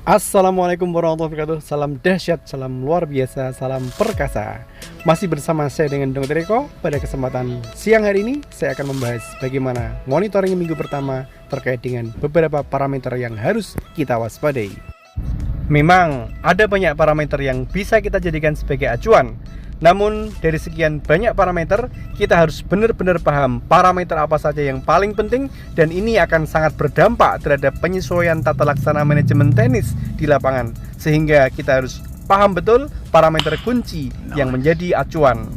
Assalamualaikum warahmatullahi wabarakatuh. Salam dahsyat, salam luar biasa, salam perkasa. Masih bersama saya dengan Dr. Eko. Pada kesempatan siang hari ini saya akan membahas bagaimana monitoring minggu pertama terkait dengan beberapa parameter yang harus kita waspadai. Memang ada banyak parameter yang bisa kita jadikan sebagai acuan. Namun dari sekian banyak parameter, kita harus benar-benar paham parameter apa saja yang paling penting, dan ini akan sangat berdampak terhadap penyesuaian tata laksana manajemen tenis di lapangan. Sehingga kita harus paham betul parameter kunci yang menjadi acuan.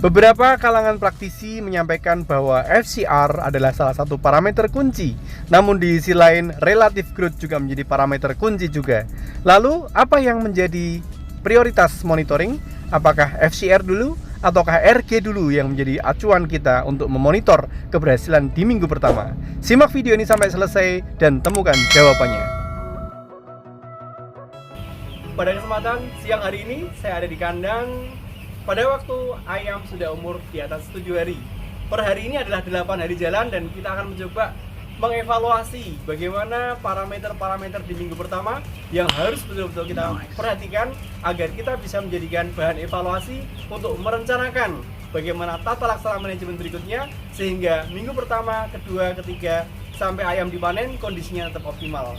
Beberapa kalangan praktisi menyampaikan bahwa FCR adalah salah satu parameter kunci. Namun di sisi lain, relative growth juga menjadi parameter kunci juga. Lalu, apa yang menjadi prioritas monitoring? Apakah FCR dulu ataukah RG dulu yang menjadi acuan kita untuk memonitor keberhasilan di minggu pertama? Simak video ini sampai selesai dan temukan jawabannya. Pada kesempatan siang hari ini saya ada di kandang pada waktu ayam sudah umur di atas 7 hari. Per hari ini adalah 8 hari jalan dan kita akan mencoba mengevaluasi bagaimana parameter-parameter di minggu pertama yang harus betul-betul kita perhatikan agar kita bisa menjadikan bahan evaluasi untuk merencanakan bagaimana tata laksana manajemen berikutnya sehingga minggu pertama, kedua, ketiga sampai ayam dipanen kondisinya tetap optimal.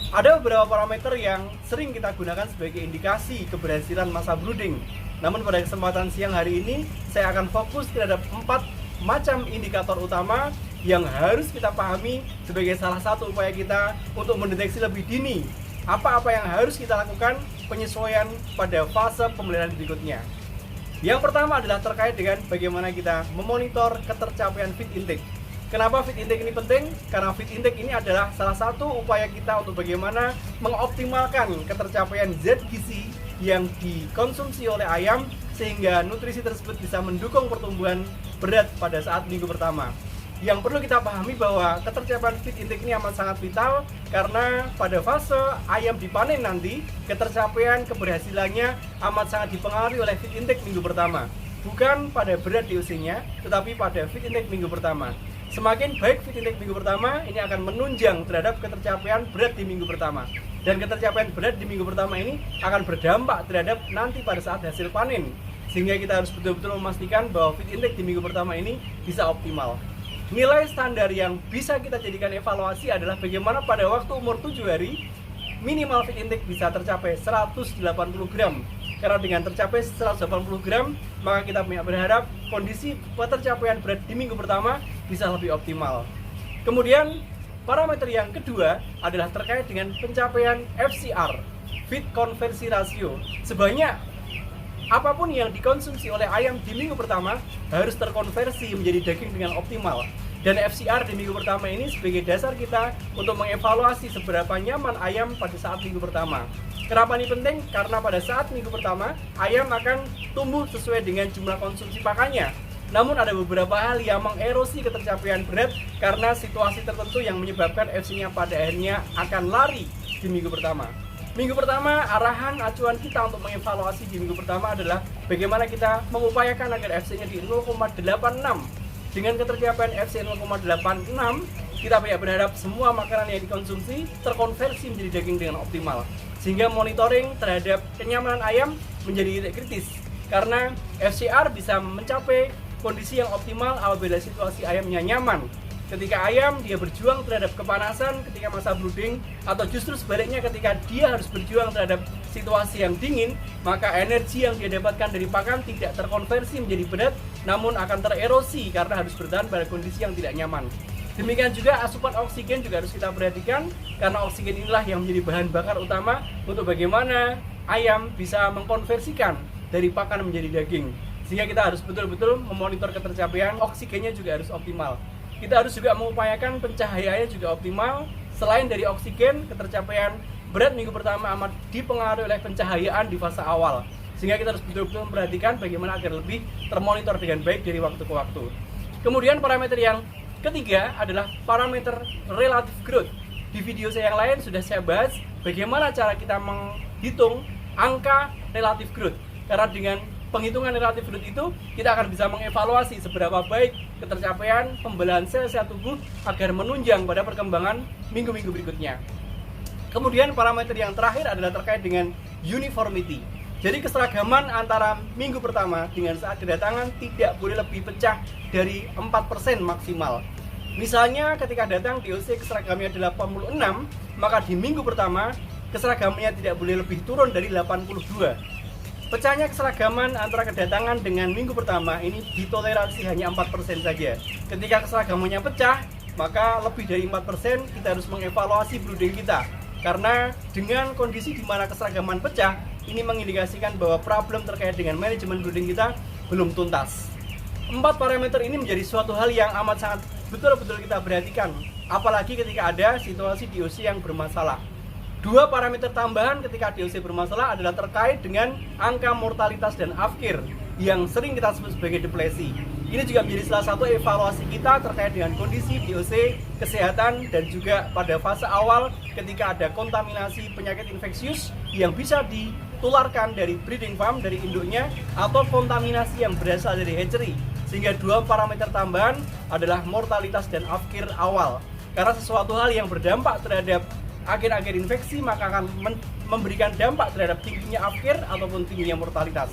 Ada beberapa parameter yang sering kita gunakan sebagai indikasi keberhasilan masa brooding. Namun pada kesempatan siang hari ini saya akan fokus terhadap 4 macam indikator utama yang harus kita pahami sebagai salah satu upaya kita untuk mendeteksi lebih dini apa-apa yang harus kita lakukan penyesuaian pada fase pemeliharaan berikutnya. Yang pertama adalah terkait dengan bagaimana kita memonitor ketercapaian feed intake. Kenapa feed intake ini penting? Karena feed intake ini adalah salah satu upaya kita untuk bagaimana mengoptimalkan ketercapaian zat gizi yang dikonsumsi oleh ayam sehingga nutrisi tersebut bisa mendukung pertumbuhan berat pada saat minggu pertama. Yang perlu kita pahami bahwa ketercapaian feed intake ini amat sangat vital karena pada fase ayam dipanen nanti ketercapaian keberhasilannya amat sangat dipengaruhi oleh feed intake minggu pertama. Bukan pada berat di usianya, tetapi pada feed intake minggu pertama. Semakin baik feed intake minggu pertama, ini akan menunjang terhadap ketercapaian berat di minggu pertama. Dan ketercapaian berat di minggu pertama ini akan berdampak terhadap nanti pada saat hasil panen. Sehingga kita harus betul-betul memastikan bahwa feed intake di minggu pertama ini bisa optimal. Nilai standar yang bisa kita jadikan evaluasi adalah bagaimana pada waktu umur 7 hari minimal feed intake bisa tercapai 180 gram. Karena dengan tercapai 180 gram, maka kita berharap kondisi ketercapaian berat di minggu pertama bisa lebih optimal. Kemudian parameter yang kedua adalah terkait dengan pencapaian FCR, feed conversion ratio. Sebanyak apapun yang dikonsumsi oleh ayam di minggu pertama harus terkonversi menjadi daging dengan optimal. Dan FCR di minggu pertama ini sebagai dasar kita untuk mengevaluasi seberapa nyaman ayam pada saat minggu pertama. Kenapa ini penting? Karena pada saat minggu pertama ayam akan tumbuh sesuai dengan jumlah konsumsi pakannya. Namun ada beberapa hal yang mengerosi ketercapaian berat karena situasi tertentu yang menyebabkan FC-nya pada akhirnya akan lari di minggu pertama. Minggu pertama, arahan acuan kita untuk mengevaluasi di minggu pertama adalah bagaimana kita mengupayakan agar FC-nya di 0,86. Dengan ketercapaian FC 0,86, kita berharap semua makanan yang dikonsumsi terkonversi menjadi daging dengan optimal. Sehingga monitoring terhadap kenyamanan ayam menjadi titik kritis. Karena FCR bisa mencapai kondisi yang optimal apabila situasi ayamnya nyaman. Ketika ayam dia berjuang terhadap kepanasan ketika masa brooding, atau justru sebaliknya ketika dia harus berjuang terhadap situasi yang dingin, maka energi yang dia dapatkan dari pakan tidak terkonversi menjadi berat, namun akan tererosi karena harus bertahan pada kondisi yang tidak nyaman. Demikian juga asupan oksigen juga harus kita perhatikan, karena oksigen inilah yang menjadi bahan bakar utama untuk bagaimana ayam bisa mengkonversikan dari pakan menjadi daging. Sehingga kita harus betul-betul memonitor ketercapaian oksigennya juga harus optimal. Kita harus juga mengupayakan pencahayaannya juga optimal. Selain dari oksigen, ketercapaian berat minggu pertama amat dipengaruhi oleh pencahayaan di fase awal. Sehingga kita harus betul-betul memperhatikan bagaimana agar lebih termonitor dengan baik dari waktu ke waktu. Kemudian parameter yang ketiga adalah parameter relative growth. Di video saya yang lain sudah saya bahas bagaimana cara kita menghitung angka relative growth. Karena dengan penghitungan relatif growth itu kita akan bisa mengevaluasi seberapa baik ketercapaian pembelahan sel-sel tubuh agar menunjang pada perkembangan minggu-minggu berikutnya. Kemudian parameter yang terakhir adalah terkait dengan uniformity. Jadi keseragaman antara minggu pertama dengan saat kedatangan tidak boleh lebih pecah dari 4% maksimal. Misalnya ketika datang DOC keseragamnya 86, maka di minggu pertama keseragamannya tidak boleh lebih turun dari 82. Pecahnya keseragaman antara kedatangan dengan minggu pertama ini ditoleransi hanya 4% saja. Ketika keseragamannya pecah, maka lebih dari 4% kita harus mengevaluasi brooding kita. Karena dengan kondisi di mana keseragaman pecah, ini mengindikasikan bahwa problem terkait dengan manajemen brooding kita belum tuntas. 4 parameter ini menjadi suatu hal yang amat sangat betul-betul kita perhatikan, apalagi ketika ada situasi DOC yang bermasalah. 2 parameter tambahan ketika DOC bermasalah adalah terkait dengan angka mortalitas dan afkir yang sering kita sebut sebagai depresi. Ini juga menjadi salah satu evaluasi kita terkait dengan kondisi DOC, kesehatan, dan juga pada fase awal ketika ada kontaminasi penyakit infeksius yang bisa ditularkan dari breeding farm, dari induknya, atau kontaminasi yang berasal dari hatchery. Sehingga 2 parameter tambahan adalah mortalitas dan afkir awal. Karena sesuatu hal yang berdampak terhadap akhir-akhir infeksi maka akan memberikan dampak terhadap tingginya afkir ataupun tingginya mortalitas.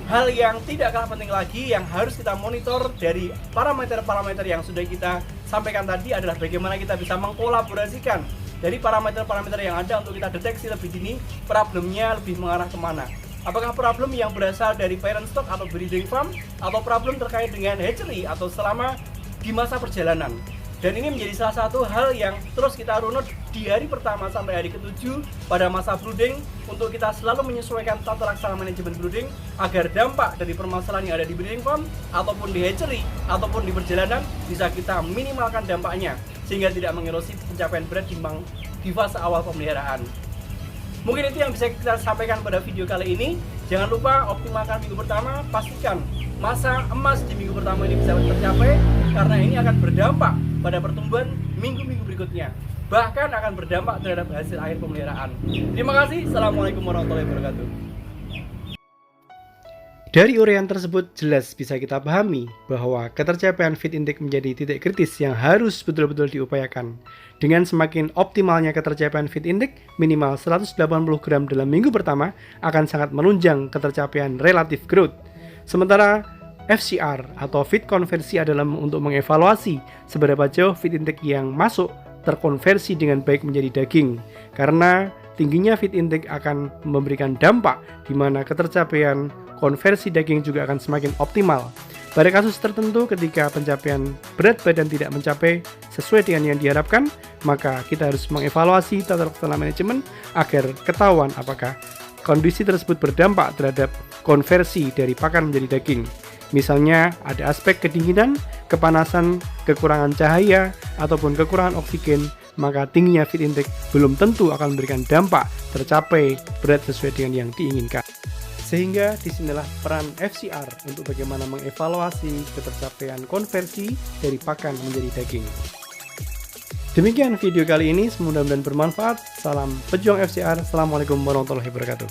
Hal yang tidak kalah penting lagi yang harus kita monitor dari parameter-parameter yang sudah kita sampaikan tadi adalah bagaimana kita bisa mengkolaborasikan dari parameter-parameter yang ada untuk kita deteksi lebih dini problemnya lebih mengarah kemana. Apakah problem yang berasal dari parent stock atau breeding farm, atau problem terkait dengan hatchery atau selama di masa perjalanan. Dan ini menjadi salah satu hal yang terus kita runut di hari pertama sampai hari ke-7 pada masa brooding untuk kita selalu menyesuaikan tata laksana manajemen brooding agar dampak dari permasalahan yang ada di breeding farm ataupun di hatchery ataupun di perjalanan bisa kita minimalkan dampaknya sehingga tidak mengerosi pencapaian berat di fase awal pemeliharaan. Mungkin itu yang bisa kita sampaikan pada video kali ini. Jangan lupa optimalkan minggu pertama, pastikan masa emas di minggu pertama ini bisa tercapai karena ini akan berdampak pada pertumbuhan minggu-minggu berikutnya. Bahkan akan berdampak terhadap hasil akhir pemeliharaan. Terima kasih. Assalamualaikum warahmatullahi wabarakatuh. Dari uraian tersebut jelas bisa kita pahami bahwa ketercapaian feed intake menjadi titik kritis yang harus betul-betul diupayakan. Dengan semakin optimalnya ketercapaian feed intake minimal 180 gram dalam minggu pertama akan sangat menunjang ketercapaian relative growth. Sementara FCR atau feed konversi adalah untuk mengevaluasi seberapa jauh feed intake yang masuk terkonversi dengan baik menjadi daging. Karena tingginya feed intake akan memberikan dampak di mana ketercapaian konversi daging juga akan semakin optimal. Pada kasus tertentu ketika pencapaian berat badan tidak mencapai sesuai dengan yang diharapkan, maka kita harus mengevaluasi tata laksana manajemen agar ketahuan apakah kondisi tersebut berdampak terhadap konversi dari pakan menjadi daging. Misalnya ada aspek kedinginan, kepanasan, kekurangan cahaya, ataupun kekurangan oksigen, maka tingginya feed intake belum tentu akan memberikan dampak tercapai berat sesuai dengan yang diinginkan. Sehingga disinilah peran FCR untuk bagaimana mengevaluasi ketercapaian konversi dari pakan menjadi daging. Demikian video kali ini, mudah-mudahan bermanfaat. Salam pejuang FCR. Assalamualaikum warahmatullahi wabarakatuh.